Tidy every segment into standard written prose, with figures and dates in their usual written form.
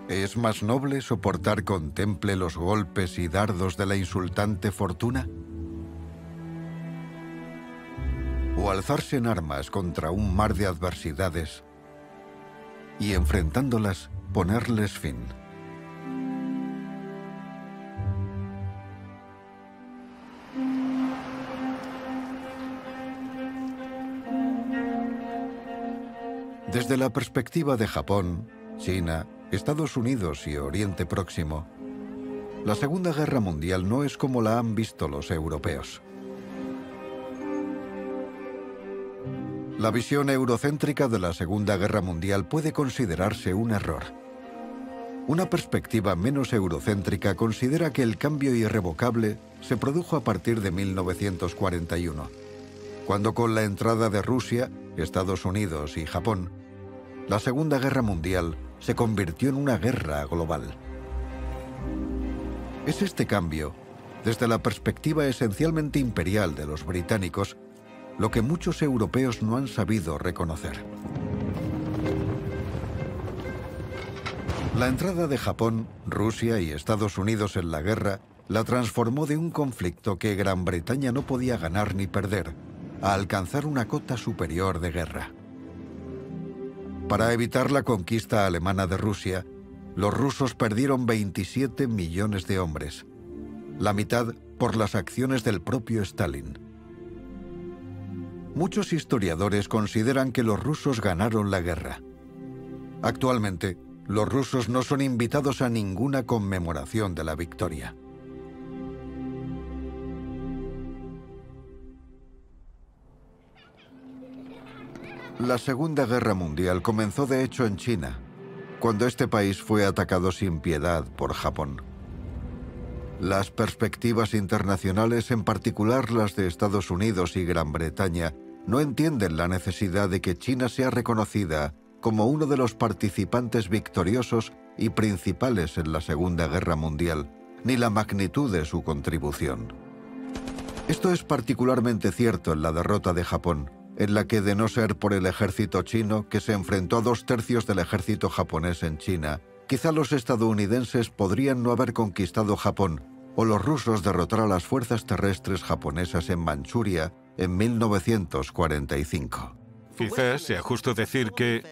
¿Es más noble soportar con temple los golpes y dardos de la insultante fortuna? ¿O alzarse en armas contra un mar de adversidades y, enfrentándolas, ponerles fin? Desde la perspectiva de Japón, China, Estados Unidos y Oriente Próximo, la Segunda Guerra Mundial no es como la han visto los europeos. La visión eurocéntrica de la Segunda Guerra Mundial puede considerarse un error. Una perspectiva menos eurocéntrica considera que el cambio irrevocable se produjo a partir de 1941, cuando con la entrada de Rusia, Estados Unidos y Japón, la Segunda Guerra Mundial se convirtió en una guerra global. Es este cambio, desde la perspectiva esencialmente imperial de los británicos, lo que muchos europeos no han sabido reconocer. La entrada de Japón, Rusia y Estados Unidos en la guerra la transformó de un conflicto que Gran Bretaña no podía ganar ni perder a alcanzar una cota superior de guerra. Para evitar la conquista alemana de Rusia, los rusos perdieron 27 millones de hombres, la mitad por las acciones del propio Stalin. Muchos historiadores consideran que los rusos ganaron la guerra. Actualmente, los rusos no son invitados a ninguna conmemoración de la victoria. La Segunda Guerra Mundial comenzó de hecho en China, cuando este país fue atacado sin piedad por Japón. Las perspectivas internacionales, en particular las de Estados Unidos y Gran Bretaña, no entienden la necesidad de que China sea reconocida como uno de los participantes victoriosos y principales en la Segunda Guerra Mundial, ni la magnitud de su contribución. Esto es particularmente cierto en la derrota de Japón, en la que, de no ser por el ejército chino, que se enfrentó a 2/3 del ejército japonés en China, quizá los estadounidenses podrían no haber conquistado Japón, o los rusos derrotar a las fuerzas terrestres japonesas en Manchuria en 1945. Quizás sea justo decir que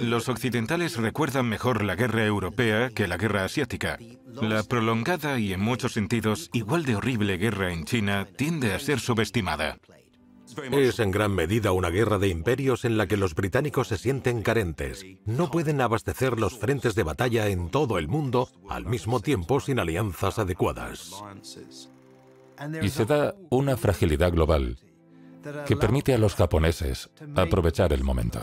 los occidentales recuerdan mejor la guerra europea que la guerra asiática. La prolongada y, en muchos sentidos, igual de horrible guerra en China tiende a ser subestimada. Es en gran medida una guerra de imperios en la que los británicos se sienten carentes. No pueden abastecer los frentes de batalla en todo el mundo al mismo tiempo sin alianzas adecuadas. Y se da una fragilidad global que permite a los japoneses aprovechar el momento.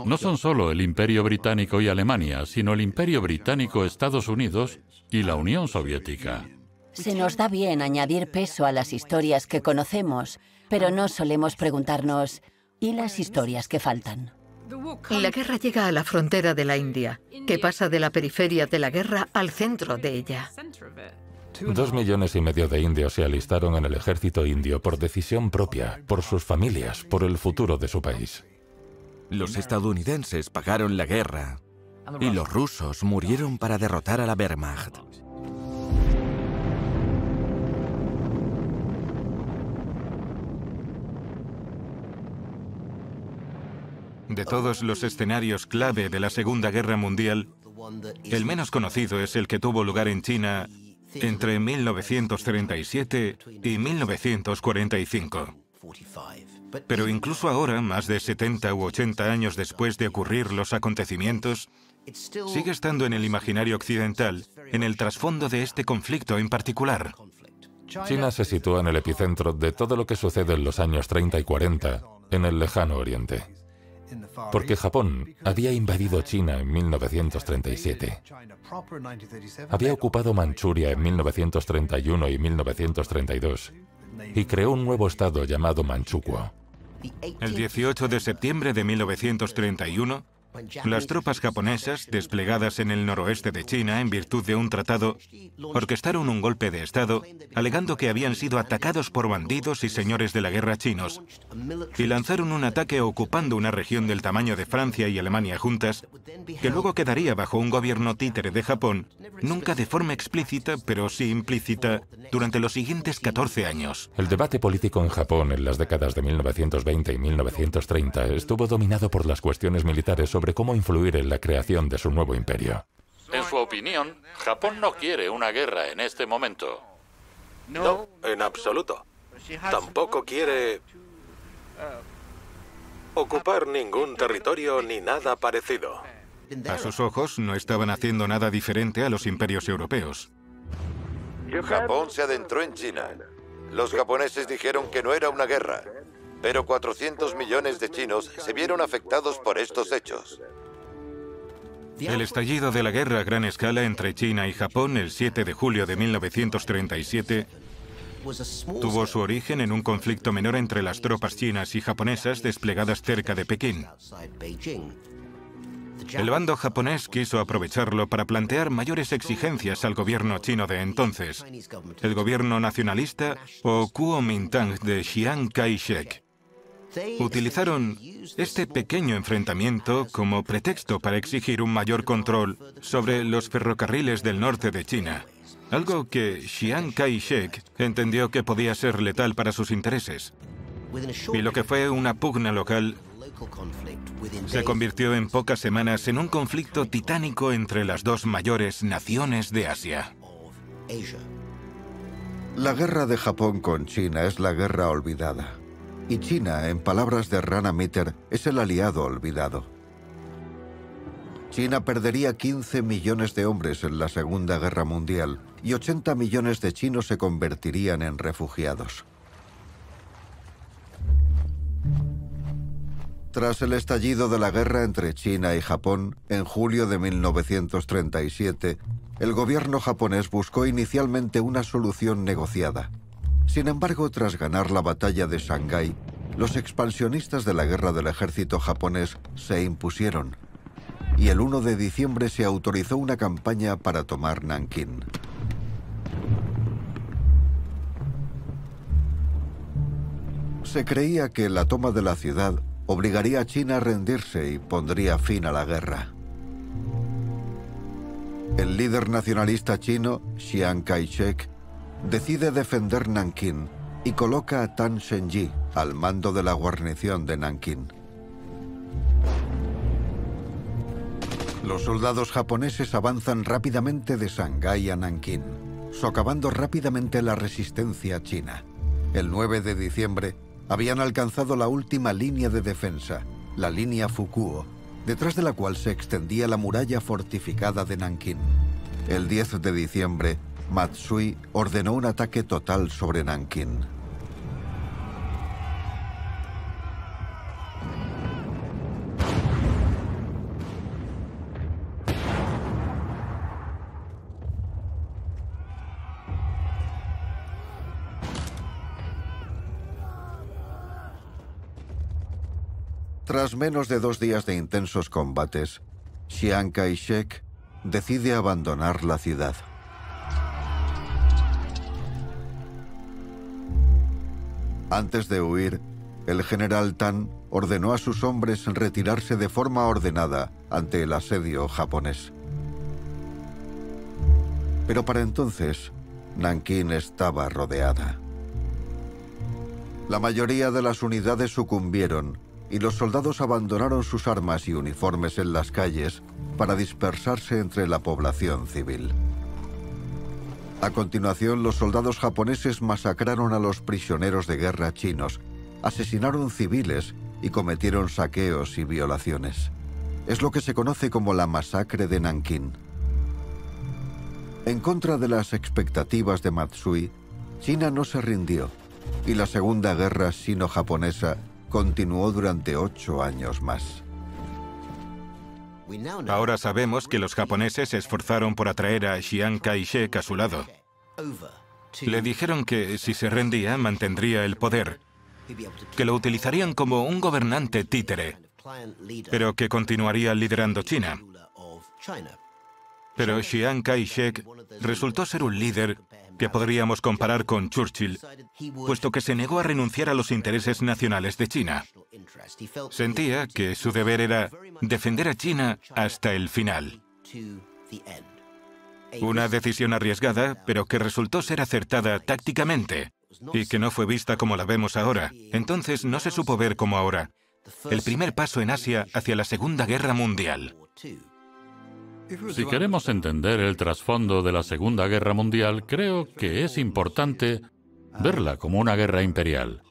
No son solo el Imperio Británico y Alemania, sino el Imperio Británico, Estados Unidos y la Unión Soviética. Se nos da bien añadir peso a las historias que conocemos, pero no solemos preguntarnos, ¿y las historias que faltan? La guerra llega a la frontera de la India, que pasa de la periferia de la guerra al centro de ella. 2,5 millones de indios se alistaron en el ejército indio por decisión propia, por sus familias, por el futuro de su país. Los estadounidenses pagaron la guerra y los rusos murieron para derrotar a la Wehrmacht. De todos los escenarios clave de la Segunda Guerra Mundial, el menos conocido es el que tuvo lugar en China entre 1937 y 1945. Pero incluso ahora, más de 70 u 80 años después de ocurrir los acontecimientos, sigue estando en el imaginario occidental, en el trasfondo de este conflicto en particular. China se sitúa en el epicentro de todo lo que sucede en los años 30 y 40 en el lejano oriente. Porque Japón había invadido China en 1937. Había ocupado Manchuria en 1931 y 1932 y creó un nuevo estado llamado Manchukuo. El 18 de septiembre de 1931, Las tropas japonesas, desplegadas en el noroeste de China en virtud de un tratado, orquestaron un golpe de Estado, alegando que habían sido atacados por bandidos y señores de la guerra chinos, y lanzaron un ataque ocupando una región del tamaño de Francia y Alemania juntas, que luego quedaría bajo un gobierno títere de Japón, nunca de forma explícita, pero sí implícita, durante los siguientes 14 años. El debate político en Japón en las décadas de 1920 y 1930 estuvo dominado por las cuestiones militares sobre cómo influir en la creación de su nuevo imperio. En su opinión, Japón no quiere una guerra en este momento. No, en absoluto. Tampoco quiere ocupar ningún territorio ni nada parecido. A sus ojos, no estaban haciendo nada diferente a los imperios europeos. Japón se adentró en China. Los japoneses dijeron que no era una guerra, pero 400 millones de chinos se vieron afectados por estos hechos. El estallido de la guerra a gran escala entre China y Japón el 7 de julio de 1937 tuvo su origen en un conflicto menor entre las tropas chinas y japonesas desplegadas cerca de Pekín. El bando japonés quiso aprovecharlo para plantear mayores exigencias al gobierno chino de entonces, el gobierno nacionalista o Kuomintang de Chiang Kai-shek. Utilizaron este pequeño enfrentamiento como pretexto para exigir un mayor control sobre los ferrocarriles del norte de China, algo que Chiang Kai-shek entendió que podía ser letal para sus intereses. Y lo que fue una pugna local se convirtió en pocas semanas en un conflicto titánico entre las dos mayores naciones de Asia. La guerra de Japón con China es la guerra olvidada. Y China, en palabras de Rana Mitter, es el aliado olvidado. China perdería 15 millones de hombres en la Segunda Guerra Mundial y 80 millones de chinos se convertirían en refugiados. Tras el estallido de la guerra entre China y Japón, en julio de 1937, el gobierno japonés buscó inicialmente una solución negociada. Sin embargo, tras ganar la batalla de Shanghái, los expansionistas de la guerra del ejército japonés se impusieron, y el 1 de diciembre se autorizó una campaña para tomar Nankín. Se creía que la toma de la ciudad obligaría a China a rendirse y pondría fin a la guerra. El líder nacionalista chino, Chiang Kai-shek, decide defender Nankín y coloca a Tan Shenji al mando de la guarnición de Nankín. Los soldados japoneses avanzan rápidamente de Shanghái a Nankín, socavando rápidamente la resistencia china. El 9 de diciembre habían alcanzado la última línea de defensa, la línea Fukuo, detrás de la cual se extendía la muralla fortificada de Nankín. El 10 de diciembre, Matsui ordenó un ataque total sobre Nankín. Tras menos de 2 días de intensos combates, Chiang Kai-shek decide abandonar la ciudad. Antes de huir, el general Tan ordenó a sus hombres retirarse de forma ordenada ante el asedio japonés. Pero para entonces, Nankín estaba rodeada. La mayoría de las unidades sucumbieron y los soldados abandonaron sus armas y uniformes en las calles para dispersarse entre la población civil. A continuación, los soldados japoneses masacraron a los prisioneros de guerra chinos, asesinaron civiles y cometieron saqueos y violaciones. Es lo que se conoce como la masacre de Nankín. En contra de las expectativas de Matsui, China no se rindió y la Segunda Guerra Sino-Japonesa continuó durante 8 años más. Ahora sabemos que los japoneses se esforzaron por atraer a Chiang Kai-shek a su lado. Le dijeron que si se rendía mantendría el poder, que lo utilizarían como un gobernante títere pero que continuaría liderando China. Pero Chiang Kai-shek resultó ser un líder que podríamos comparar con Churchill, puesto que se negó a renunciar a los intereses nacionales de China. Sentía que su deber era defender a China hasta el final. Una decisión arriesgada, pero que resultó ser acertada tácticamente y que no fue vista como la vemos ahora. Entonces no se supo ver como ahora el primer paso en Asia hacia la Segunda Guerra Mundial. Si queremos entender el trasfondo de la Segunda Guerra Mundial, creo que es importante verla como una guerra imperial.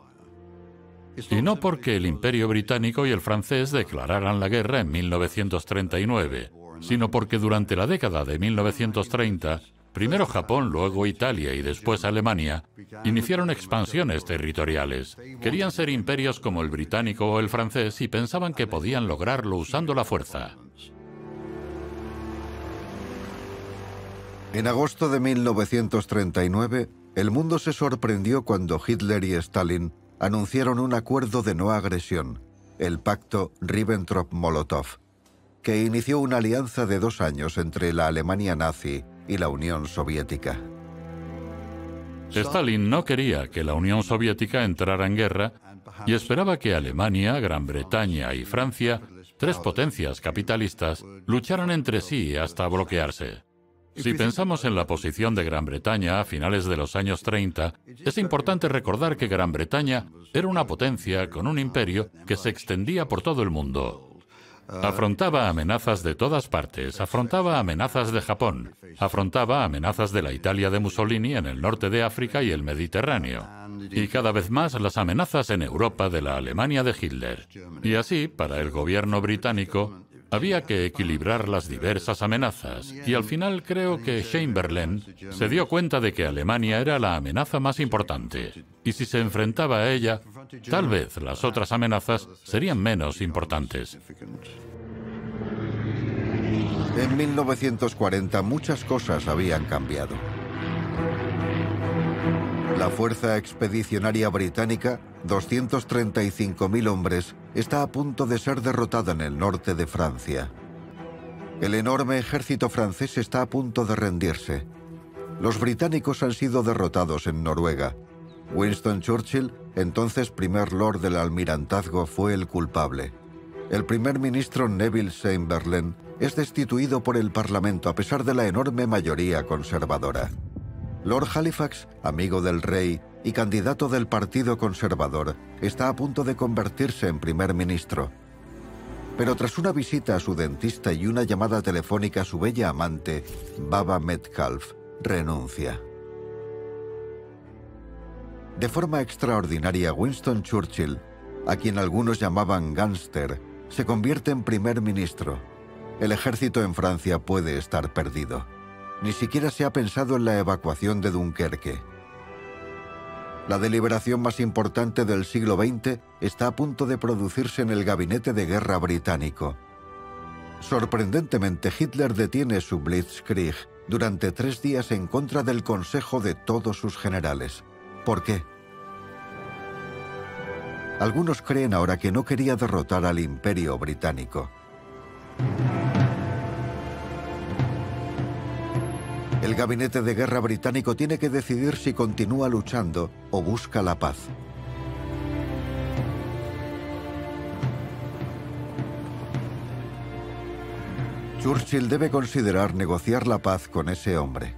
Y no porque el Imperio Británico y el francés declararan la guerra en 1939, sino porque durante la década de 1930, primero Japón, luego Italia y después Alemania, iniciaron expansiones territoriales. Querían ser imperios como el británico o el francés y pensaban que podían lograrlo usando la fuerza. En agosto de 1939, el mundo se sorprendió cuando Hitler y Stalin anunciaron un acuerdo de no agresión, el pacto Ribbentrop-Molotov, que inició una alianza de 2 años entre la Alemania nazi y la Unión Soviética. Stalin no quería que la Unión Soviética entrara en guerra y esperaba que Alemania, Gran Bretaña y Francia, 3 potencias capitalistas, lucharan entre sí hasta bloquearse. Si pensamos en la posición de Gran Bretaña a finales de los años 30, es importante recordar que Gran Bretaña era una potencia con un imperio que se extendía por todo el mundo. Afrontaba amenazas de todas partes, afrontaba amenazas de Japón, afrontaba amenazas de la Italia de Mussolini en el norte de África y el Mediterráneo, y cada vez más las amenazas en Europa de la Alemania de Hitler. Y así, para el gobierno británico, había que equilibrar las diversas amenazas, y al final creo que Chamberlain se dio cuenta de que Alemania era la amenaza más importante, y si se enfrentaba a ella, tal vez las otras amenazas serían menos importantes. En 1940 muchas cosas habían cambiado. La Fuerza Expedicionaria Británica, 235.000 hombres, está a punto de ser derrotada en el norte de Francia. El enorme ejército francés está a punto de rendirse. Los británicos han sido derrotados en Noruega. Winston Churchill, entonces primer lord del almirantazgo, fue el culpable. El primer ministro Neville Chamberlain es destituido por el Parlamento a pesar de la enorme mayoría conservadora. Lord Halifax, amigo del rey y candidato del Partido Conservador, está a punto de convertirse en primer ministro. Pero tras una visita a su dentista y una llamada telefónica a su bella amante, Baba Metcalf, renuncia. De forma extraordinaria, Winston Churchill, a quien algunos llamaban gánster, se convierte en primer ministro. El ejército en Francia puede estar perdido. Ni siquiera se ha pensado en la evacuación de Dunkerque. La deliberación más importante del siglo XX está a punto de producirse en el gabinete de guerra británico. Sorprendentemente, Hitler detiene su Blitzkrieg durante 3 días en contra del consejo de todos sus generales. ¿Por qué? Algunos creen ahora que no quería derrotar al Imperio Británico. El gabinete de guerra británico tiene que decidir si continúa luchando o busca la paz. Churchill debe considerar negociar la paz con ese hombre.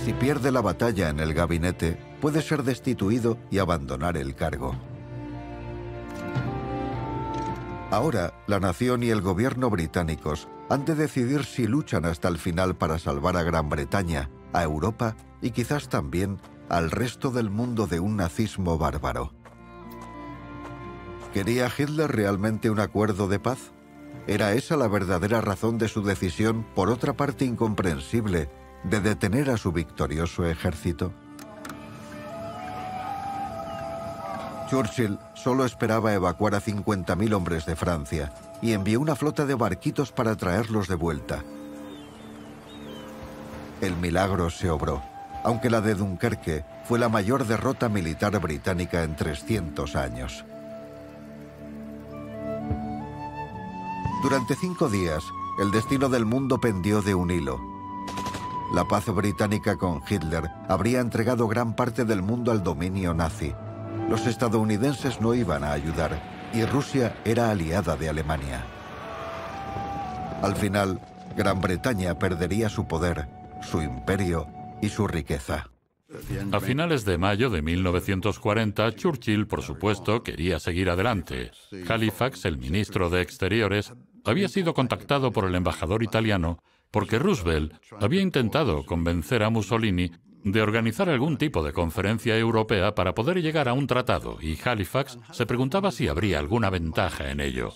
Si pierde la batalla en el gabinete, puede ser destituido y abandonar el cargo. Ahora, la nación y el gobierno británicos han de decidir si luchan hasta el final para salvar a Gran Bretaña, a Europa y quizás también al resto del mundo de un nazismo bárbaro. ¿Quería Hitler realmente un acuerdo de paz? ¿Era esa la verdadera razón de su decisión, por otra parte incomprensible, de detener a su victorioso ejército? Churchill solo esperaba evacuar a 50.000 hombres de Francia y envió una flota de barquitos para traerlos de vuelta. El milagro se obró, aunque la de Dunkerque fue la mayor derrota militar británica en 300 años. Durante 5 días, el destino del mundo pendió de un hilo. La paz británica con Hitler habría entregado gran parte del mundo al dominio nazi. Los estadounidenses no iban a ayudar y Rusia era aliada de Alemania. Al final, Gran Bretaña perdería su poder, su imperio y su riqueza. A finales de mayo de 1940, Churchill, por supuesto, quería seguir adelante. Halifax, el ministro de Exteriores, había sido contactado por el embajador italiano porque Roosevelt había intentado convencer a Mussolini de organizar algún tipo de conferencia europea para poder llegar a un tratado, y Halifax se preguntaba si habría alguna ventaja en ello.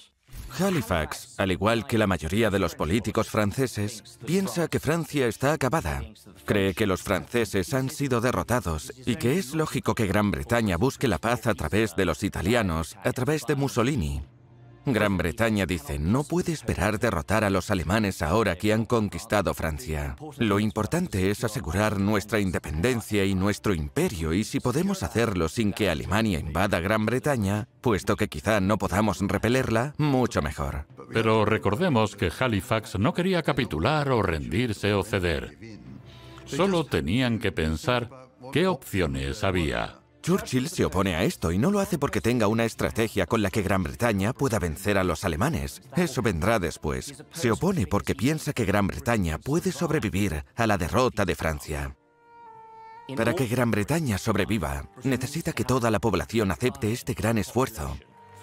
Halifax, al igual que la mayoría de los políticos franceses, piensa que Francia está acabada. Cree que los franceses han sido derrotados y que es lógico que Gran Bretaña busque la paz a través de los italianos, a través de Mussolini. Gran Bretaña dice, no puede esperar derrotar a los alemanes ahora que han conquistado Francia. Lo importante es asegurar nuestra independencia y nuestro imperio, y si podemos hacerlo sin que Alemania invada Gran Bretaña, puesto que quizá no podamos repelerla, mucho mejor. Pero recordemos que Halifax no quería capitular o rendirse o ceder. Solo tenían que pensar qué opciones había. Churchill se opone a esto y no lo hace porque tenga una estrategia con la que Gran Bretaña pueda vencer a los alemanes. Eso vendrá después. Se opone porque piensa que Gran Bretaña puede sobrevivir a la derrota de Francia. Para que Gran Bretaña sobreviva, necesita que toda la población acepte este gran esfuerzo.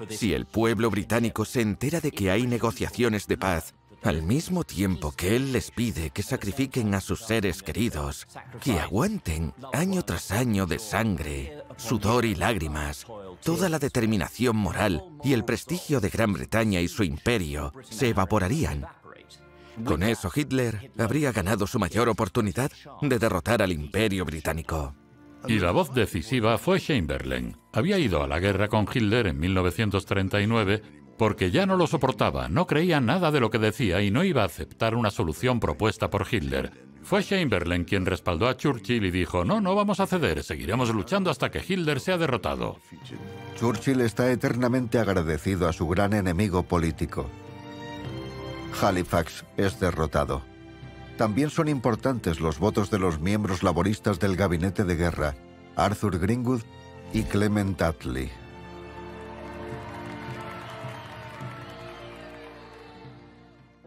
Si el pueblo británico se entera de que hay negociaciones de paz, al mismo tiempo que él les pide que sacrifiquen a sus seres queridos, que aguanten año tras año de sangre, sudor y lágrimas, toda la determinación moral y el prestigio de Gran Bretaña y su imperio se evaporarían. Con eso Hitler habría ganado su mayor oportunidad de derrotar al imperio británico. Y la voz decisiva fue Chamberlain. Había ido a la guerra con Hitler en 1939 porque ya no lo soportaba, no creía nada de lo que decía y no iba a aceptar una solución propuesta por Hitler. Fue Chamberlain quien respaldó a Churchill y dijo, no vamos a ceder, seguiremos luchando hasta que Hitler sea derrotado. Churchill está eternamente agradecido a su gran enemigo político. Halifax es derrotado. También son importantes los votos de los miembros laboristas del gabinete de guerra, Arthur Greenwood y Clement Attlee.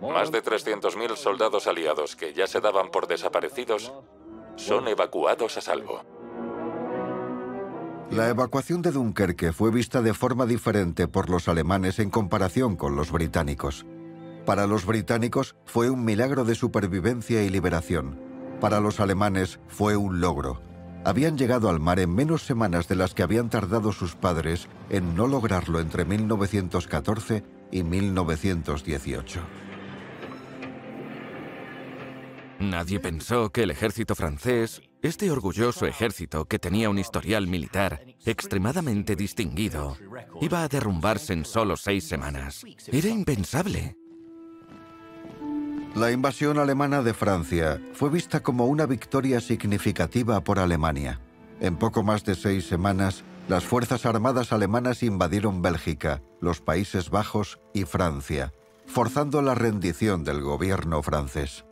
Más de 300.000 soldados aliados que ya se daban por desaparecidos son evacuados a salvo. La evacuación de Dunkerque fue vista de forma diferente por los alemanes en comparación con los británicos. Para los británicos fue un milagro de supervivencia y liberación. Para los alemanes fue un logro. Habían llegado al mar en menos semanas de las que habían tardado sus padres en no lograrlo entre 1914 y 1918. Nadie pensó que el ejército francés, este orgulloso ejército que tenía un historial militar extremadamente distinguido, iba a derrumbarse en solo 6 semanas. Era impensable. La invasión alemana de Francia fue vista como una victoria significativa por Alemania. En poco más de 6 semanas, las fuerzas armadas alemanas invadieron Bélgica, los Países Bajos y Francia, forzando la rendición del gobierno francés.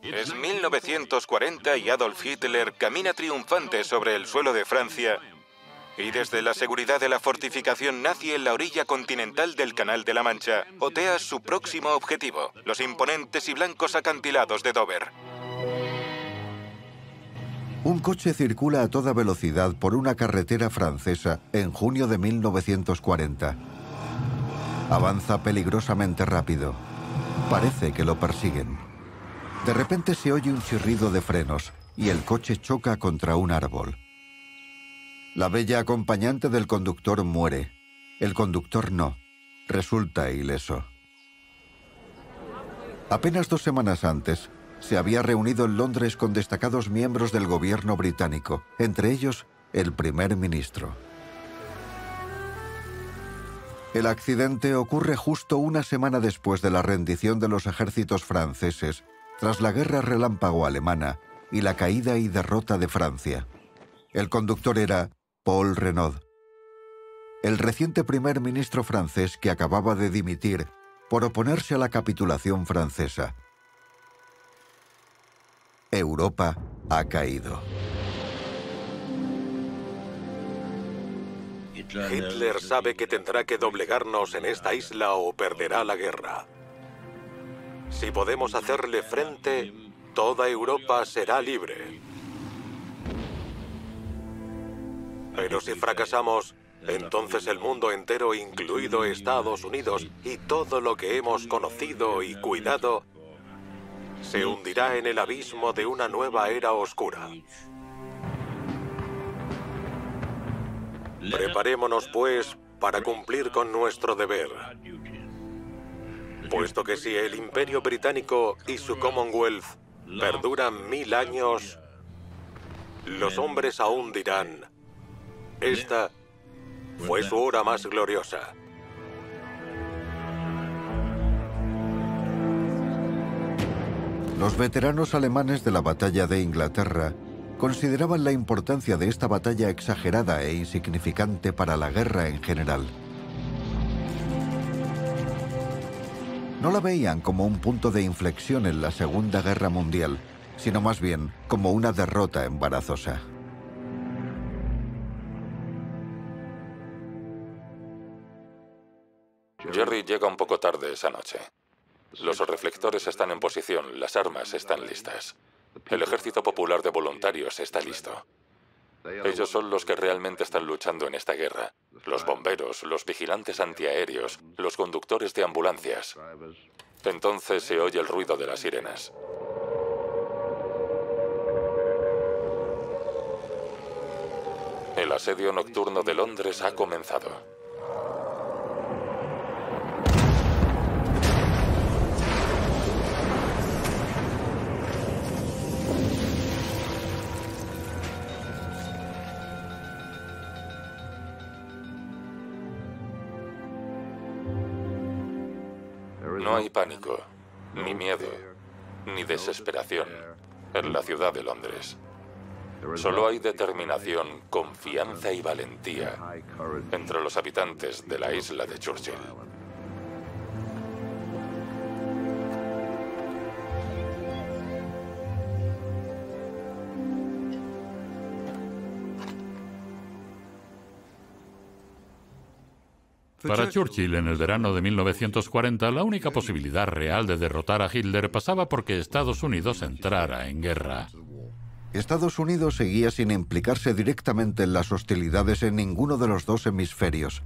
Es 1940 y Adolf Hitler camina triunfante sobre el suelo de Francia y desde la seguridad de la fortificación nazi en la orilla continental del Canal de la Mancha otea su próximo objetivo, los imponentes y blancos acantilados de Dover. Un coche circula a toda velocidad por una carretera francesa en junio de 1940. Avanza peligrosamente rápido. Parece que lo persiguen. De repente se oye un chirrido de frenos y el coche choca contra un árbol. La bella acompañante del conductor muere. El conductor no. Resulta ileso. Apenas 2 semanas antes, se había reunido en Londres con destacados miembros del gobierno británico, entre ellos el primer ministro. El accidente ocurre justo una semana después de la rendición de los ejércitos franceses, tras la guerra relámpago alemana y la caída y derrota de Francia. El conductor era Paul Renaud. El reciente primer ministro francés que acababa de dimitir por oponerse a la capitulación francesa. Europa ha caído. Hitler sabe que tendrá que doblegarnos en esta isla o perderá la guerra. Si podemos hacerle frente, toda Europa será libre. Pero si fracasamos, entonces el mundo entero, incluido Estados Unidos, y todo lo que hemos conocido y cuidado, se hundirá en el abismo de una nueva era oscura. Preparémonos, pues, para cumplir con nuestro deber. Puesto que si el Imperio Británico y su Commonwealth perduran 1000 años, los hombres aún dirán: esta fue su hora más gloriosa. Los veteranos alemanes de la batalla de Inglaterra consideraban la importancia de esta batalla exagerada e insignificante para la guerra en general. No la veían como un punto de inflexión en la Segunda Guerra Mundial, sino más bien como una derrota embarazosa. Jerry llega un poco tarde esa noche. Los reflectores están en posición, las armas están listas. El ejército popular de voluntarios está listo. Ellos son los que realmente están luchando en esta guerra. Los bomberos, los vigilantes antiaéreos, los conductores de ambulancias. Entonces se oye el ruido de las sirenas. El asedio nocturno de Londres ha comenzado. No hay pánico, ni miedo, ni desesperación en la ciudad de Londres. Solo hay determinación, confianza y valentía entre los habitantes de la isla de Churchill. Para Churchill, en el verano de 1940, la única posibilidad real de derrotar a Hitler pasaba porque Estados Unidos entrara en guerra. Estados Unidos seguía sin implicarse directamente en las hostilidades en ninguno de los dos hemisferios.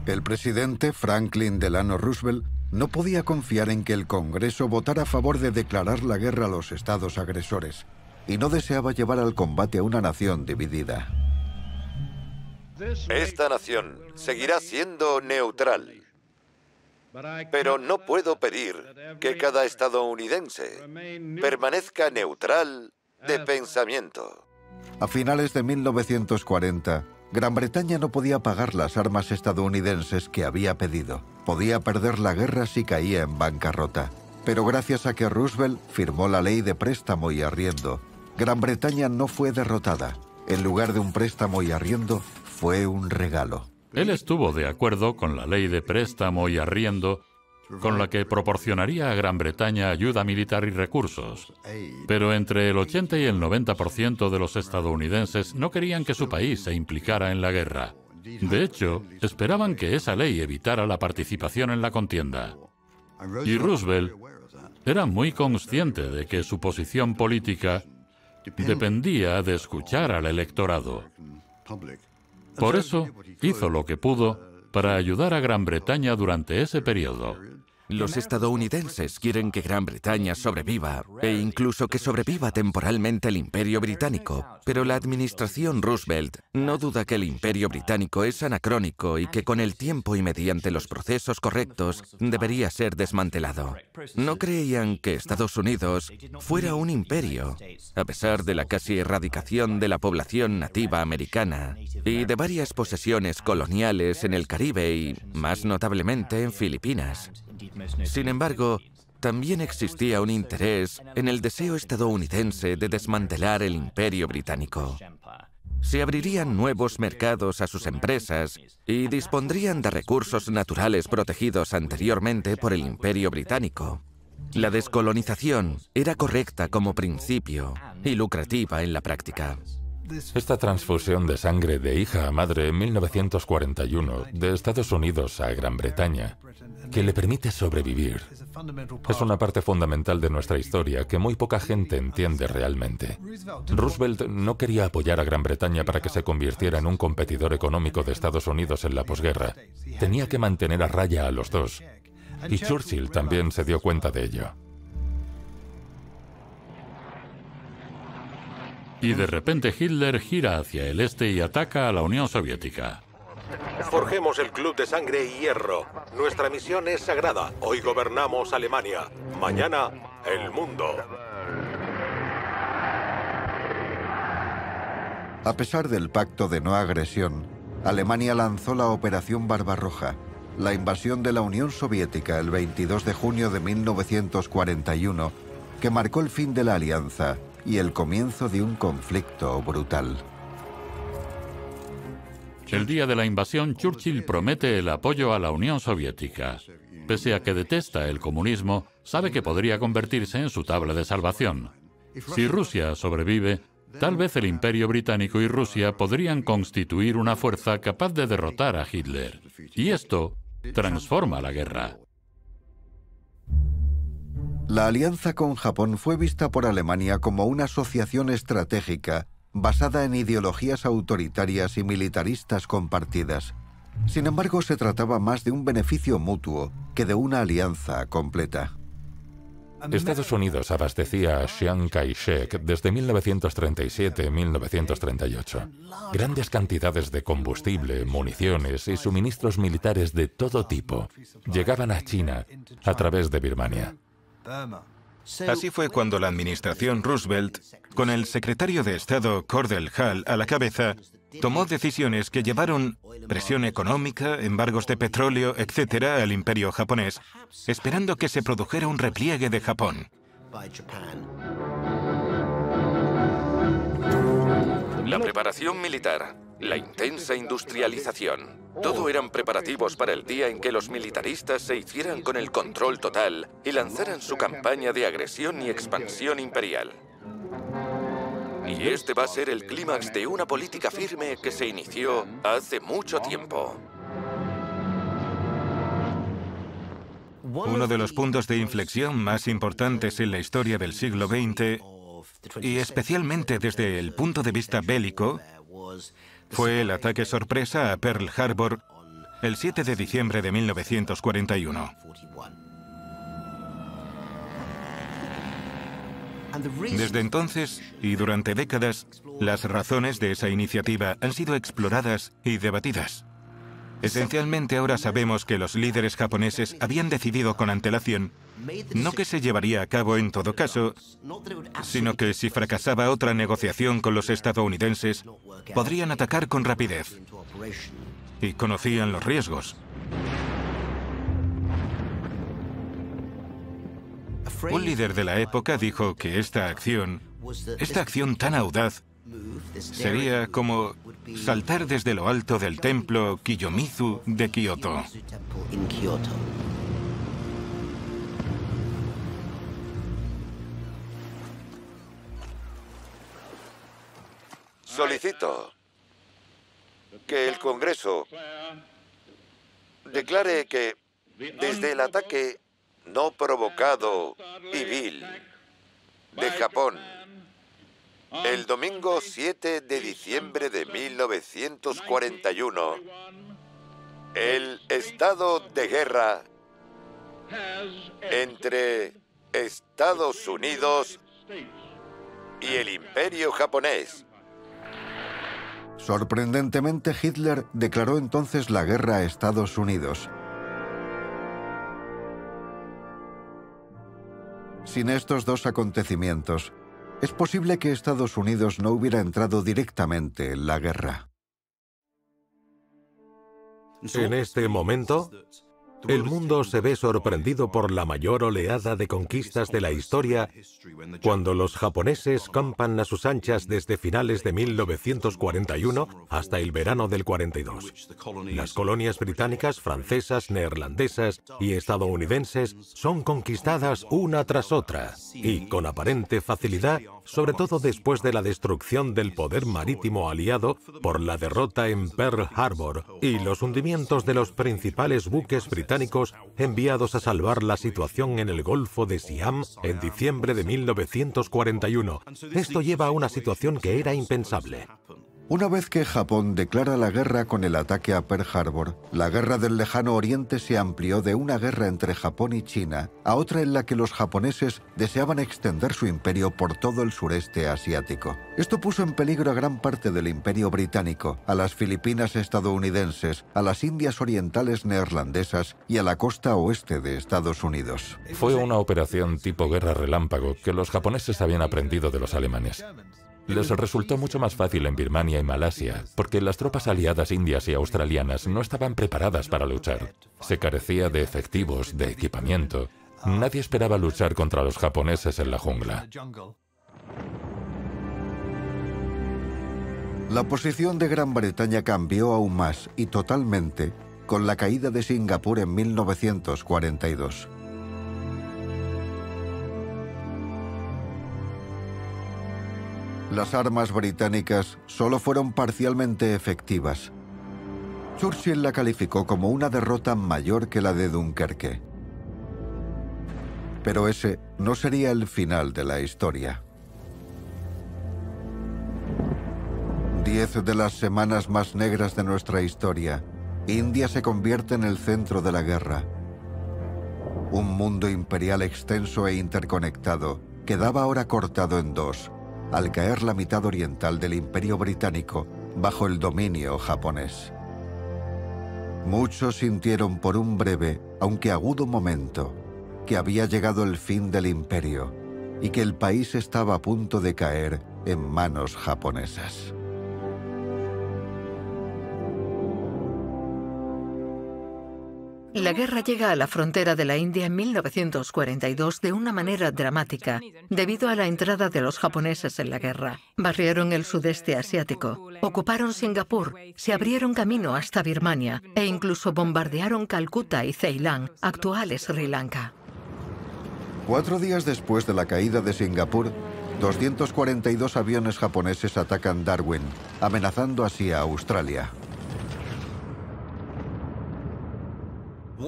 El presidente Franklin Delano Roosevelt no podía confiar en que el Congreso votara a favor de declarar la guerra a los estados agresores, y no deseaba llevar al combate a una nación dividida. Esta nación seguirá siendo neutral. Pero no puedo pedir que cada estadounidense permanezca neutral de pensamiento. A finales de 1940, Gran Bretaña no podía pagar las armas estadounidenses que había pedido. Podía perder la guerra si caía en bancarrota. Pero gracias a que Roosevelt firmó la ley de préstamo y arriendo, Gran Bretaña no fue derrotada. En lugar de un préstamo y arriendo, fue un regalo. Él estuvo de acuerdo con la ley de préstamo y arriendo, con la que proporcionaría a Gran Bretaña ayuda militar y recursos. Pero entre el 80 y el 90% de los estadounidenses no querían que su país se implicara en la guerra. De hecho, esperaban que esa ley evitara la participación en la contienda. Y Roosevelt era muy consciente de que su posición política dependía de escuchar al electorado. Por eso, hizo lo que pudo para ayudar a Gran Bretaña durante ese periodo. Los estadounidenses quieren que Gran Bretaña sobreviva e incluso que sobreviva temporalmente el Imperio Británico, pero la administración Roosevelt no duda que el Imperio Británico es anacrónico y que con el tiempo y mediante los procesos correctos debería ser desmantelado. No creían que Estados Unidos fuera un imperio, a pesar de la casi erradicación de la población nativa americana y de varias posesiones coloniales en el Caribe y, más notablemente, en Filipinas. Sin embargo, también existía un interés en el deseo estadounidense de desmantelar el Imperio Británico. Se abrirían nuevos mercados a sus empresas y dispondrían de recursos naturales protegidos anteriormente por el Imperio Británico. La descolonización era correcta como principio y lucrativa en la práctica. Esta transfusión de sangre de hija a madre en 1941 de Estados Unidos a Gran Bretaña, que le permite sobrevivir, es una parte fundamental de nuestra historia que muy poca gente entiende realmente. Roosevelt no quería apoyar a Gran Bretaña para que se convirtiera en un competidor económico de Estados Unidos en la posguerra. Tenía que mantener a raya a los dos. Y Churchill también se dio cuenta de ello. Y de repente Hitler gira hacia el este y ataca a la Unión Soviética. Forjemos el club de sangre y hierro. Nuestra misión es sagrada. Hoy gobernamos Alemania. Mañana, el mundo. A pesar del pacto de no agresión, Alemania lanzó la Operación Barbarroja, la invasión de la Unión Soviética el 22 de junio de 1941, que marcó el fin de la alianza y el comienzo de un conflicto brutal. El día de la invasión, Churchill promete el apoyo a la Unión Soviética. Pese a que detesta el comunismo, sabe que podría convertirse en su tabla de salvación. Si Rusia sobrevive, tal vez el Imperio Británico y Rusia podrían constituir una fuerza capaz de derrotar a Hitler. Y esto transforma la guerra. La alianza con Japón fue vista por Alemania como una asociación estratégica basada en ideologías autoritarias y militaristas compartidas. Sin embargo, se trataba más de un beneficio mutuo que de una alianza completa. Estados Unidos abastecía a Chiang Kai-shek desde 1937-1938. Grandes cantidades de combustible, municiones y suministros militares de todo tipo llegaban a China a través de Birmania. Así fue cuando la administración Roosevelt, con el secretario de Estado Cordell Hull a la cabeza, tomó decisiones que llevaron presión económica, embargos de petróleo, etc. al imperio japonés, esperando que se produjera un repliegue de Japón. La preparación militar, la intensa industrialización. Todo eran preparativos para el día en que los militaristas se hicieran con el control total y lanzaran su campaña de agresión y expansión imperial. Y este va a ser el clímax de una política firme que se inició hace mucho tiempo. Uno de los puntos de inflexión más importantes en la historia del siglo XX, y especialmente desde el punto de vista bélico, fue el ataque sorpresa a Pearl Harbor el 7 de diciembre de 1941. Desde entonces, y durante décadas, las razones de esa iniciativa han sido exploradas y debatidas. Esencialmente ahora sabemos que los líderes japoneses habían decidido con antelación no que se llevaría a cabo en todo caso, sino que si fracasaba otra negociación con los estadounidenses, podrían atacar con rapidez. Y conocían los riesgos. Un líder de la época dijo que esta acción tan audaz, sería como saltar desde lo alto del templo Kiyomizu de Kioto. Solicito que el Congreso declare que desde el ataque no provocado y vil de Japón el domingo 7 de diciembre de 1941, el estado de guerra entre Estados Unidos y el Imperio japonés. Sorprendentemente, Hitler declaró entonces la guerra a Estados Unidos. Sin estos dos acontecimientos, es posible que Estados Unidos no hubiera entrado directamente en la guerra. En este momento, El mundo se ve sorprendido por la mayor oleada de conquistas de la historia cuando los japoneses campan a sus anchas desde finales de 1941 hasta el verano del 42. Las colonias británicas, francesas, neerlandesas y estadounidenses son conquistadas una tras otra y con aparente facilidad, sobre todo después de la destrucción del poder marítimo aliado por la derrota en Pearl Harbor y los hundimientos de los principales buques británicos enviados a salvar la situación en el Golfo de Siam en diciembre de 1941. Esto lleva a una situación que era impensable. Una vez que Japón declara la guerra con el ataque a Pearl Harbor, la guerra del Lejano Oriente se amplió de una guerra entre Japón y China a otra en la que los japoneses deseaban extender su imperio por todo el sureste asiático. Esto puso en peligro a gran parte del imperio británico, a las Filipinas estadounidenses, a las Indias Orientales neerlandesas y a la costa oeste de Estados Unidos. Fue una operación tipo guerra relámpago que los japoneses habían aprendido de los alemanes. Les resultó mucho más fácil en Birmania y Malasia, porque las tropas aliadas indias y australianas no estaban preparadas para luchar. Se carecía de efectivos, de equipamiento. Nadie esperaba luchar contra los japoneses en la jungla. La posición de Gran Bretaña cambió aún más y totalmente con la caída de Singapur en 1942. Las armas británicas solo fueron parcialmente efectivas. Churchill la calificó como una derrota mayor que la de Dunkerque. Pero ese no sería el final de la historia. 10 de las semanas más negras de nuestra historia, India se convierte en el centro de la guerra. Un mundo imperial extenso e interconectado quedaba ahora cortado en dos, al caer la mitad oriental del Imperio Británico bajo el dominio japonés. Muchos sintieron por un breve, aunque agudo momento, que había llegado el fin del imperio y que el país estaba a punto de caer en manos japonesas. La guerra llega a la frontera de la India en 1942 de una manera dramática, debido a la entrada de los japoneses en la guerra. Barrieron el sudeste asiático, ocuparon Singapur, se abrieron camino hasta Birmania e incluso bombardearon Calcuta y Ceilán, actuales Sri Lanka. 4 días después de la caída de Singapur, 242 aviones japoneses atacan Darwin, amenazando así a Australia.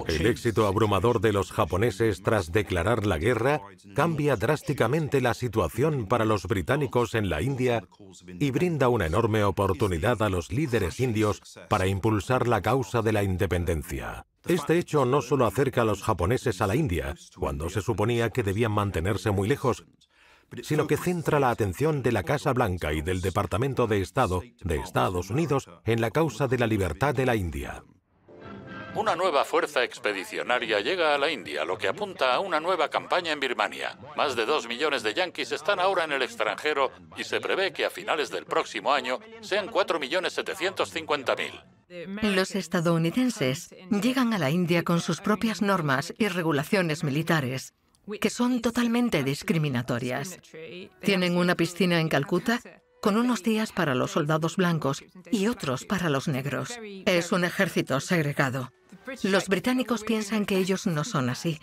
El éxito abrumador de los japoneses tras declarar la guerra cambia drásticamente la situación para los británicos en la India y brinda una enorme oportunidad a los líderes indios para impulsar la causa de la independencia. Este hecho no solo acerca a los japoneses a la India, cuando se suponía que debían mantenerse muy lejos, sino que centra la atención de la Casa Blanca y del Departamento de Estado de Estados Unidos en la causa de la libertad de la India. Una nueva fuerza expedicionaria llega a la India, lo que apunta a una nueva campaña en Birmania. Más de 2 millones de yanquis están ahora en el extranjero y se prevé que a finales del próximo año sean 4.750.000. Los estadounidenses llegan a la India con sus propias normas y regulaciones militares, que son totalmente discriminatorias. Tienen una piscina en Calcuta con unos días para los soldados blancos y otros para los negros. Es un ejército segregado. Los británicos piensan que ellos no son así,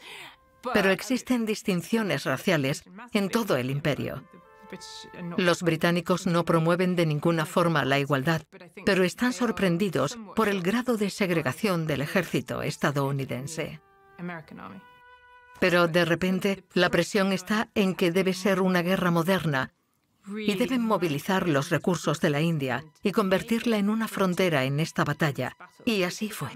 pero existen distinciones raciales en todo el imperio. Los británicos no promueven de ninguna forma la igualdad, pero están sorprendidos por el grado de segregación del ejército estadounidense. Pero de repente, la presión está en que debe ser una guerra moderna y deben movilizar los recursos de la India y convertirla en una frontera en esta batalla. Y así fue.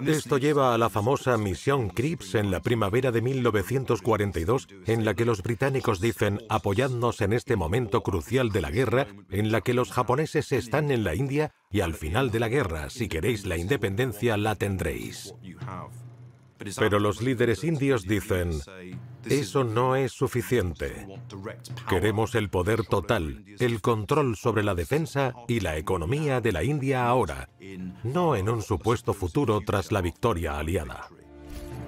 Esto lleva a la famosa Misión Cripps en la primavera de 1942, en la que los británicos dicen: apoyadnos en este momento crucial de la guerra, en la que los japoneses están en la India, y al final de la guerra, si queréis la independencia, la tendréis. Pero los líderes indios dicen: eso no es suficiente. Queremos el poder total, el control sobre la defensa y la economía de la India ahora, no en un supuesto futuro tras la victoria aliada.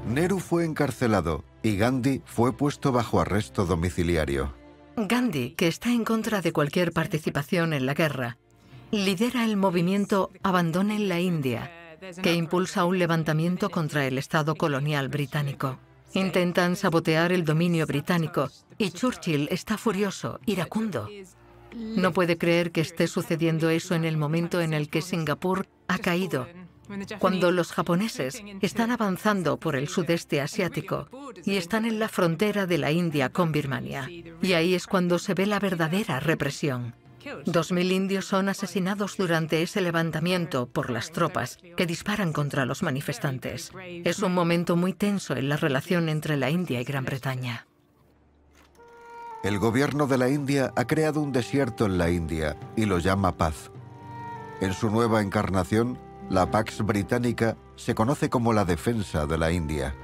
Nehru fue encarcelado y Gandhi fue puesto bajo arresto domiciliario. Gandhi, que está en contra de cualquier participación en la guerra, lidera el movimiento Abandonen la India, que impulsa un levantamiento contra el Estado colonial británico. Intentan sabotear el dominio británico y Churchill está furioso, iracundo. No puede creer que esté sucediendo eso en el momento en el que Singapur ha caído, cuando los japoneses están avanzando por el sudeste asiático y están en la frontera de la India con Birmania. Y ahí es cuando se ve la verdadera represión. 2000 indios son asesinados durante ese levantamiento por las tropas que disparan contra los manifestantes. Es un momento muy tenso en la relación entre la India y Gran Bretaña. El gobierno de la India ha creado un desierto en la India y lo llama paz. En su nueva encarnación, la Pax Británica se conoce como la defensa de la India.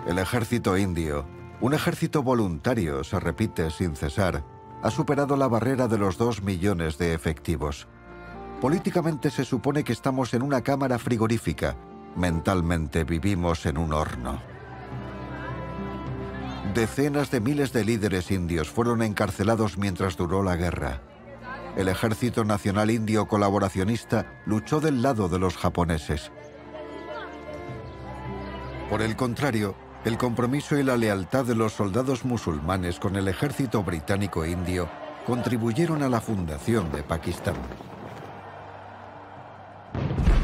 El ejército indio, un ejército voluntario, se repite sin cesar, ha superado la barrera de los 2 millones de efectivos. Políticamente se supone que estamos en una cámara frigorífica. Mentalmente vivimos en un horno. Decenas de miles de líderes indios fueron encarcelados mientras duró la guerra. El Ejército Nacional Indio Colaboracionista luchó del lado de los japoneses. Por el contrario, el compromiso y la lealtad de los soldados musulmanes con el ejército británico indio contribuyeron a la fundación de Pakistán.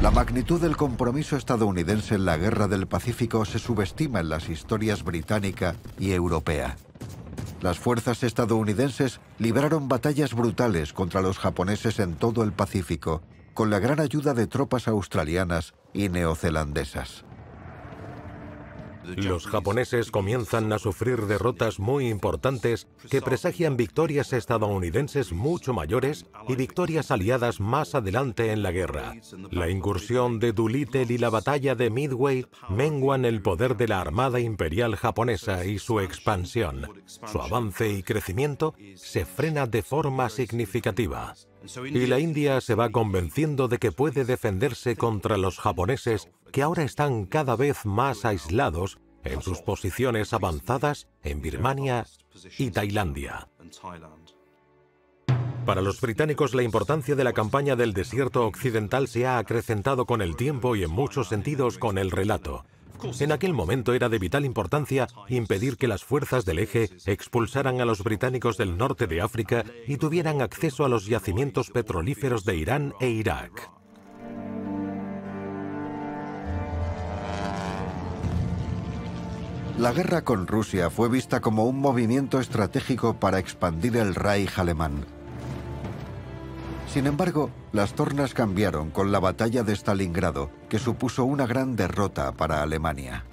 La magnitud del compromiso estadounidense en la Guerra del Pacífico se subestima en las historias británica y europea. Las fuerzas estadounidenses libraron batallas brutales contra los japoneses en todo el Pacífico, con la gran ayuda de tropas australianas y neozelandesas. Los japoneses comienzan a sufrir derrotas muy importantes que presagian victorias estadounidenses mucho mayores y victorias aliadas más adelante en la guerra. La incursión de Doolittle y la batalla de Midway menguan el poder de la Armada Imperial japonesa y su expansión. Su avance y crecimiento se frena de forma significativa. Y la India se va convenciendo de que puede defenderse contra los japoneses, que ahora están cada vez más aislados en sus posiciones avanzadas en Birmania y Tailandia. Para los británicos, la importancia de la campaña del desierto occidental se ha acrecentado con el tiempo y en muchos sentidos con el relato. En aquel momento era de vital importancia impedir que las fuerzas del eje expulsaran a los británicos del norte de África y tuvieran acceso a los yacimientos petrolíferos de Irán e Irak. La guerra con Rusia fue vista como un movimiento estratégico para expandir el Reich alemán. Sin embargo, las tornas cambiaron con la batalla de Stalingrado, que supuso una gran derrota para Alemania.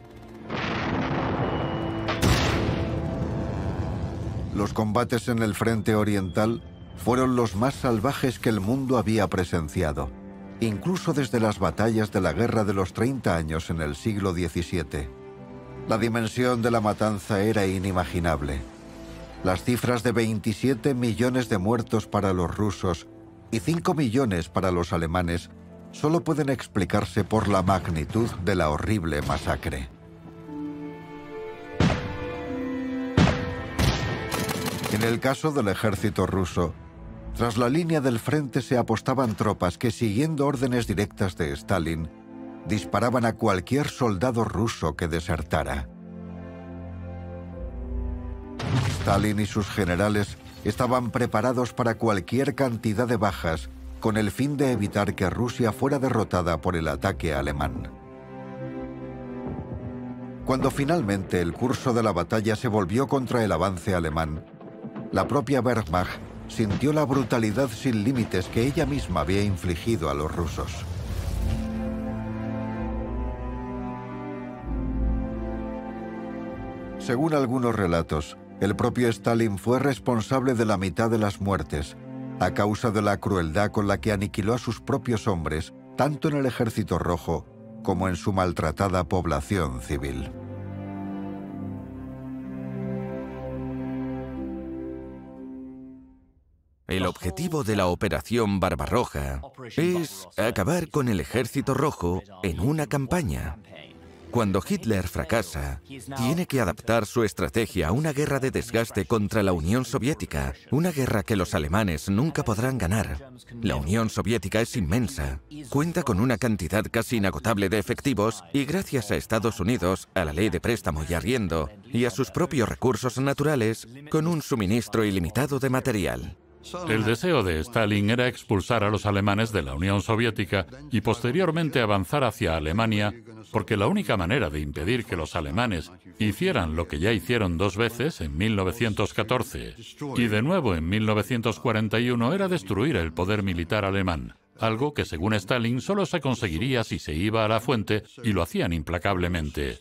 Los combates en el frente oriental fueron los más salvajes que el mundo había presenciado, incluso desde las batallas de la Guerra de los 30 años en el siglo XVII. La dimensión de la matanza era inimaginable. Las cifras de 27 millones de muertos para los rusos y 5 millones para los alemanes solo pueden explicarse por la magnitud de la horrible masacre. En el caso del ejército ruso, tras la línea del frente se apostaban tropas que, siguiendo órdenes directas de Stalin, disparaban a cualquier soldado ruso que desertara. Stalin y sus generales estaban preparados para cualquier cantidad de bajas con el fin de evitar que Rusia fuera derrotada por el ataque alemán. Cuando finalmente el curso de la batalla se volvió contra el avance alemán, la propia Wehrmacht sintió la brutalidad sin límites que ella misma había infligido a los rusos. Según algunos relatos, el propio Stalin fue responsable de la mitad de las muertes, a causa de la crueldad con la que aniquiló a sus propios hombres, tanto en el Ejército Rojo como en su maltratada población civil. El objetivo de la Operación Barbarroja es acabar con el Ejército Rojo en una campaña. Cuando Hitler fracasa, tiene que adaptar su estrategia a una guerra de desgaste contra la Unión Soviética, una guerra que los alemanes nunca podrán ganar. La Unión Soviética es inmensa, cuenta con una cantidad casi inagotable de efectivos y gracias a Estados Unidos, a la ley de préstamo y arriendo y a sus propios recursos naturales, con un suministro ilimitado de material. El deseo de Stalin era expulsar a los alemanes de la Unión Soviética y posteriormente avanzar hacia Alemania, porque la única manera de impedir que los alemanes hicieran lo que ya hicieron 2 veces, en 1914 y de nuevo en 1941, era destruir el poder militar alemán, algo que según Stalin solo se conseguiría si se iba a la fuente, y lo hacían implacablemente.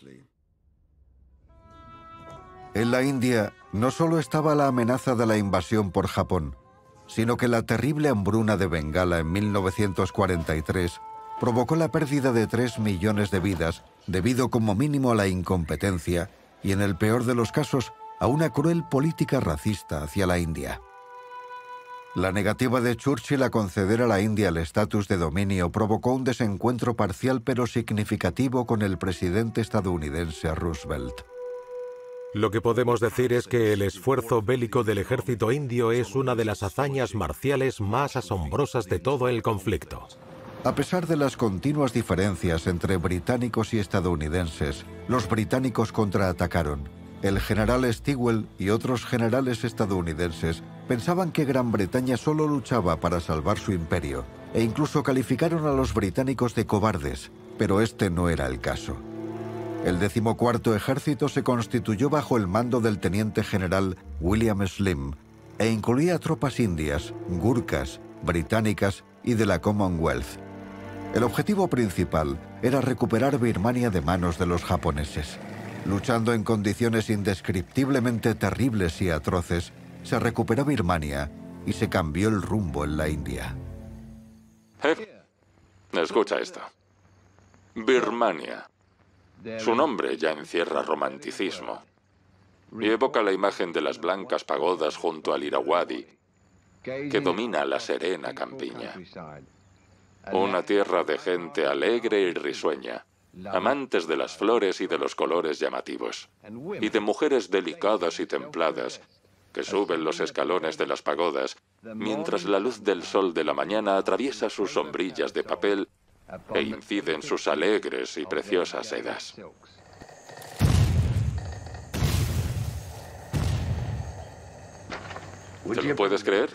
En la India no solo estaba la amenaza de la invasión por Japón, sino que la terrible hambruna de Bengala en 1943 provocó la pérdida de 3 millones de vidas debido como mínimo a la incompetencia y, en el peor de los casos, a una cruel política racista hacia la India. La negativa de Churchill a conceder a la India el estatus de dominio provocó un desencuentro parcial pero significativo con el presidente estadounidense Roosevelt. Lo que podemos decir es que el esfuerzo bélico del ejército indio es una de las hazañas marciales más asombrosas de todo el conflicto. A pesar de las continuas diferencias entre británicos y estadounidenses, los británicos contraatacaron. El general Stilwell y otros generales estadounidenses pensaban que Gran Bretaña solo luchaba para salvar su imperio, e incluso calificaron a los británicos de cobardes, pero este no era el caso. El 14º Ejército se constituyó bajo el mando del teniente general William Slim e incluía tropas indias, gurkhas, británicas y de la Commonwealth. El objetivo principal era recuperar Birmania de manos de los japoneses. Luchando en condiciones indescriptiblemente terribles y atroces, se recuperó Birmania y se cambió el rumbo en la India. Escucha esto. Birmania. Su nombre ya encierra romanticismo y evoca la imagen de las blancas pagodas junto al Irrawaddy, que domina la serena campiña. Una tierra de gente alegre y risueña, amantes de las flores y de los colores llamativos, y de mujeres delicadas y templadas que suben los escalones de las pagodas mientras la luz del sol de la mañana atraviesa sus sombrillas de papel e incide en sus alegres y preciosas sedas. ¿Te lo puedes creer?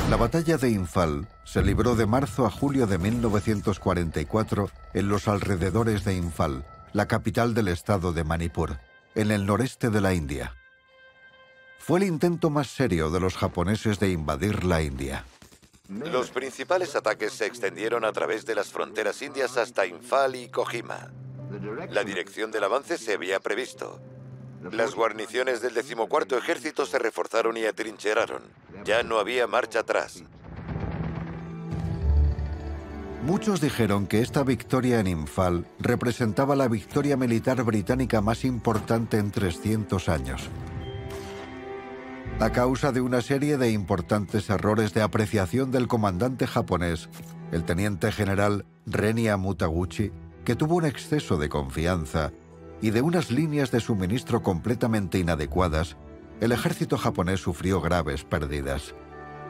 La batalla de Imphal se libró de marzo a julio de 1944 en los alrededores de Imphal, la capital del estado de Manipur, en el noreste de la India. Fue el intento más serio de los japoneses de invadir la India. Los principales ataques se extendieron a través de las fronteras indias hasta Imphal y Kohima. La dirección del avance se había previsto. Las guarniciones del 14º Ejército se reforzaron y atrincheraron. Ya no había marcha atrás. Muchos dijeron que esta victoria en Imphal representaba la victoria militar británica más importante en 300 años. A causa de una serie de importantes errores de apreciación del comandante japonés, el teniente general Reni Amutaguchi, que tuvo un exceso de confianza, y de unas líneas de suministro completamente inadecuadas, el ejército japonés sufrió graves pérdidas.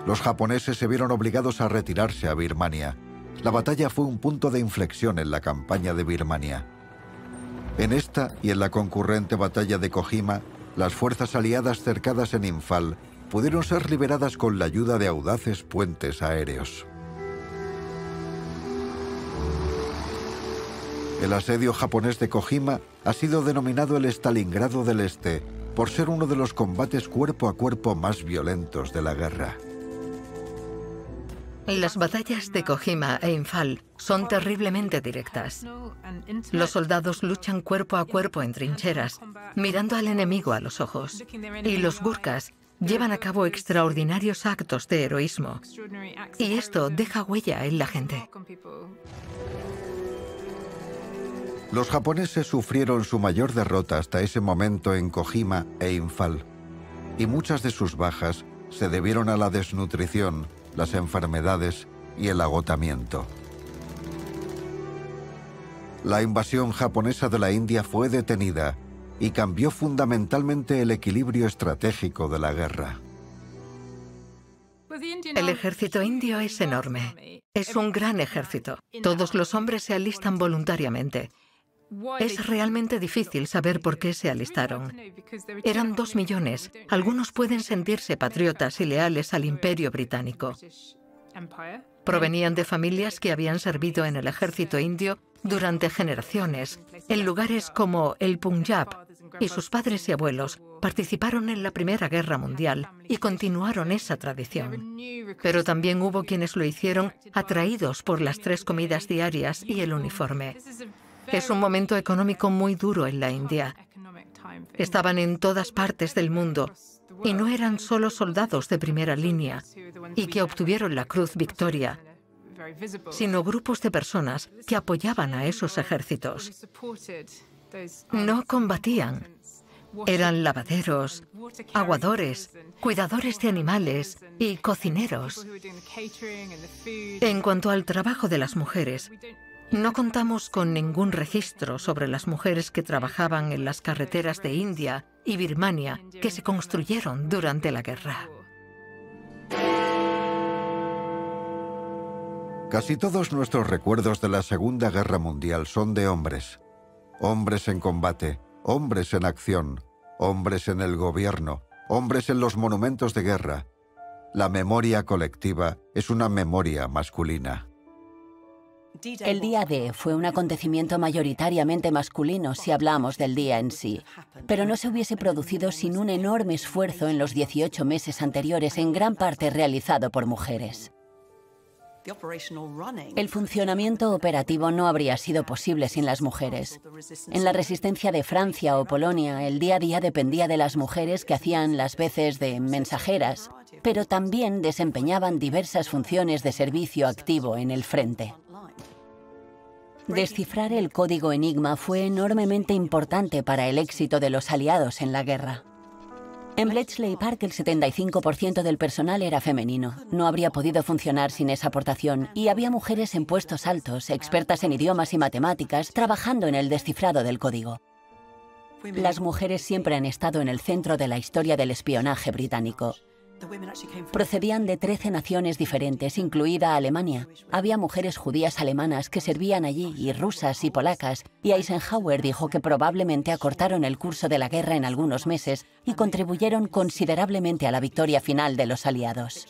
Los japoneses se vieron obligados a retirarse a Birmania. La batalla fue un punto de inflexión en la campaña de Birmania. En esta y en la concurrente batalla de Kohima, las fuerzas aliadas cercadas en Imphal pudieron ser liberadas con la ayuda de audaces puentes aéreos. El asedio japonés de Kohima ha sido denominado el Stalingrado del Este por ser uno de los combates cuerpo a cuerpo más violentos de la guerra. Las batallas de Kohima e Imphal son terriblemente directas. Los soldados luchan cuerpo a cuerpo en trincheras, mirando al enemigo a los ojos. Y los gurkhas llevan a cabo extraordinarios actos de heroísmo. Y esto deja huella en la gente. Los japoneses sufrieron su mayor derrota hasta ese momento en Kojima e Imphal, y muchas de sus bajas se debieron a la desnutrición, las enfermedades y el agotamiento. La invasión japonesa de la India fue detenida y cambió fundamentalmente el equilibrio estratégico de la guerra. El ejército indio es enorme. Es un gran ejército. Todos los hombres se alistan voluntariamente. Es realmente difícil saber por qué se alistaron. Eran 2 millones. Algunos pueden sentirse patriotas y leales al Imperio Británico. Provenían de familias que habían servido en el ejército indio durante generaciones, en lugares como el Punjab, y sus padres y abuelos participaron en la Primera Guerra Mundial y continuaron esa tradición. Pero también hubo quienes lo hicieron atraídos por las 3 comidas diarias y el uniforme. Es un momento económico muy duro en la India. Estaban en todas partes del mundo y no eran solo soldados de primera línea y que obtuvieron la Cruz Victoria, sino grupos de personas que apoyaban a esos ejércitos. No combatían. Eran lavaderos, aguadores, cuidadores de animales y cocineros. En cuanto al trabajo de las mujeres, no contamos con ningún registro sobre las mujeres que trabajaban en las carreteras de India y Birmania que se construyeron durante la guerra. Casi todos nuestros recuerdos de la Segunda Guerra Mundial son de hombres. Hombres en combate, hombres en acción, hombres en el gobierno, hombres en los monumentos de guerra. La memoria colectiva es una memoria masculina. El día D fue un acontecimiento mayoritariamente masculino si hablamos del día en sí, pero no se hubiese producido sin un enorme esfuerzo en los 18 meses anteriores, en gran parte realizado por mujeres. El funcionamiento operativo no habría sido posible sin las mujeres. En la resistencia de Francia o Polonia, el día a día dependía de las mujeres que hacían las veces de mensajeras, pero también desempeñaban diversas funciones de servicio activo en el frente. Descifrar el código Enigma fue enormemente importante para el éxito de los aliados en la guerra. En Bletchley Park el 75% del personal era femenino. No habría podido funcionar sin esa aportación, y había mujeres en puestos altos, expertas en idiomas y matemáticas, trabajando en el descifrado del código. Las mujeres siempre han estado en el centro de la historia del espionaje británico. Procedían de 13 naciones diferentes, incluida Alemania. Había mujeres judías alemanas que servían allí, y rusas y polacas, y Eisenhower dijo que probablemente acortaron el curso de la guerra en algunos meses y contribuyeron considerablemente a la victoria final de los aliados.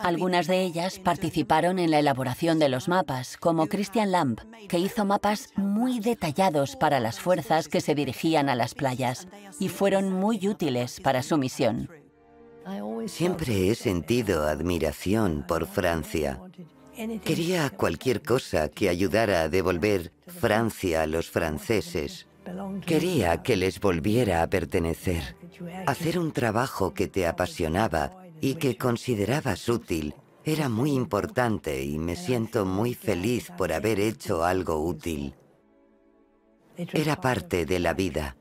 Algunas de ellas participaron en la elaboración de los mapas, como Christian Lamb, que hizo mapas muy detallados para las fuerzas que se dirigían a las playas, y fueron muy útiles para su misión. Siempre he sentido admiración por Francia. Quería cualquier cosa que ayudara a devolver Francia a los franceses. Quería que les volviera a pertenecer. Hacer un trabajo que te apasionaba y que considerabas útil era muy importante, y me siento muy feliz por haber hecho algo útil. Era parte de la vida.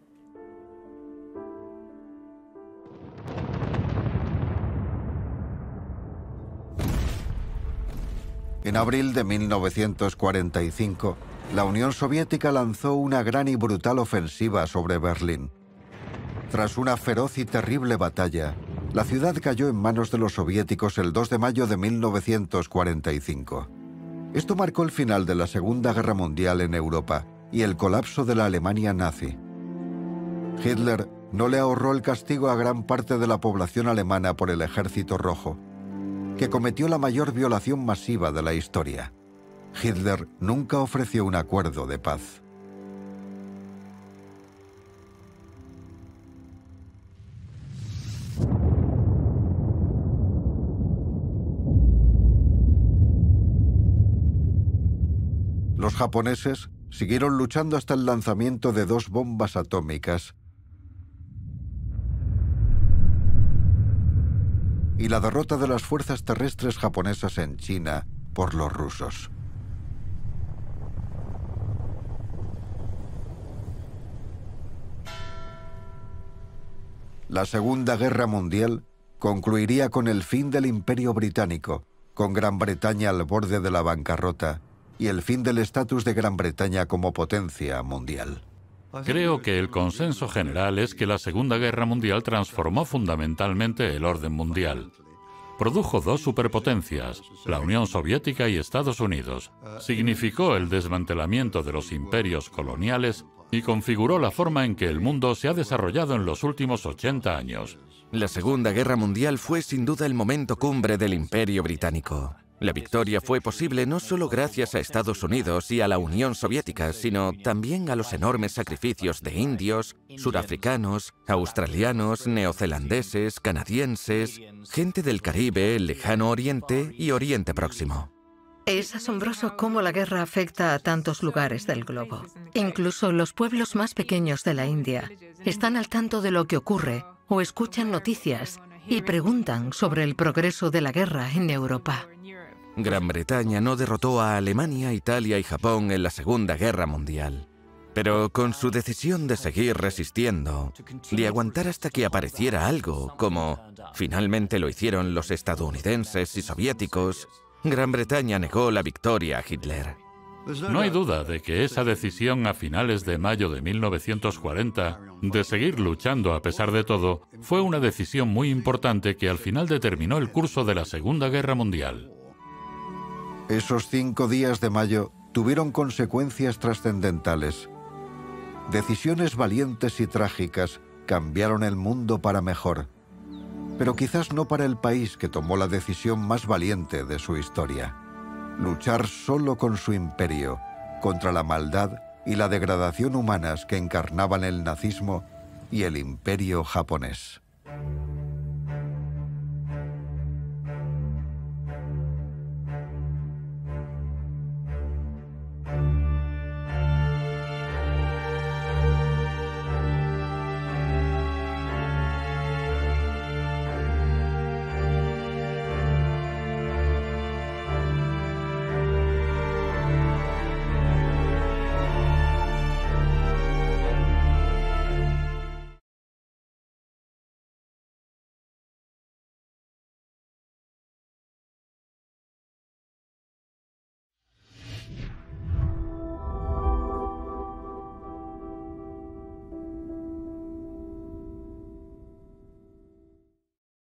En abril de 1945, la Unión Soviética lanzó una gran y brutal ofensiva sobre Berlín. Tras una feroz y terrible batalla, la ciudad cayó en manos de los soviéticos el 2 de mayo de 1945. Esto marcó el final de la Segunda Guerra Mundial en Europa y el colapso de la Alemania nazi. Hitler no le ahorró el castigo a gran parte de la población alemana por el Ejército Rojo, que cometió la mayor violación masiva de la historia. Hitler nunca ofreció un acuerdo de paz. Los japoneses siguieron luchando hasta el lanzamiento de 2 bombas atómicas y la derrota de las fuerzas terrestres japonesas en China por los rusos. La Segunda Guerra Mundial concluiría con el fin del Imperio Británico, con Gran Bretaña al borde de la bancarrota y el fin del estatus de Gran Bretaña como potencia mundial. Creo que el consenso general es que la Segunda Guerra Mundial transformó fundamentalmente el orden mundial. Produjo dos superpotencias, la Unión Soviética y Estados Unidos. Significó el desmantelamiento de los imperios coloniales y configuró la forma en que el mundo se ha desarrollado en los últimos 80 años. La Segunda Guerra Mundial fue sin duda el momento cumbre del Imperio Británico. La victoria fue posible no solo gracias a Estados Unidos y a la Unión Soviética, sino también a los enormes sacrificios de indios, surafricanos, australianos, neozelandeses, canadienses, gente del Caribe, el Lejano Oriente y Oriente Próximo. Es asombroso cómo la guerra afecta a tantos lugares del globo. Incluso los pueblos más pequeños de la India están al tanto de lo que ocurre o escuchan noticias y preguntan sobre el progreso de la guerra en Europa. Gran Bretaña no derrotó a Alemania, Italia y Japón en la Segunda Guerra Mundial. Pero con su decisión de seguir resistiendo, de aguantar hasta que apareciera algo, como finalmente lo hicieron los estadounidenses y soviéticos, Gran Bretaña negó la victoria a Hitler. No hay duda de que esa decisión a finales de mayo de 1940 de seguir luchando a pesar de todo fue una decisión muy importante que al final determinó el curso de la Segunda Guerra Mundial. Esos 5 días de mayo tuvieron consecuencias trascendentales. Decisiones valientes y trágicas cambiaron el mundo para mejor, pero quizás no para el país que tomó la decisión más valiente de su historia: luchar solo con su imperio, contra la maldad y la degradación humanas que encarnaban el nazismo y el imperio japonés.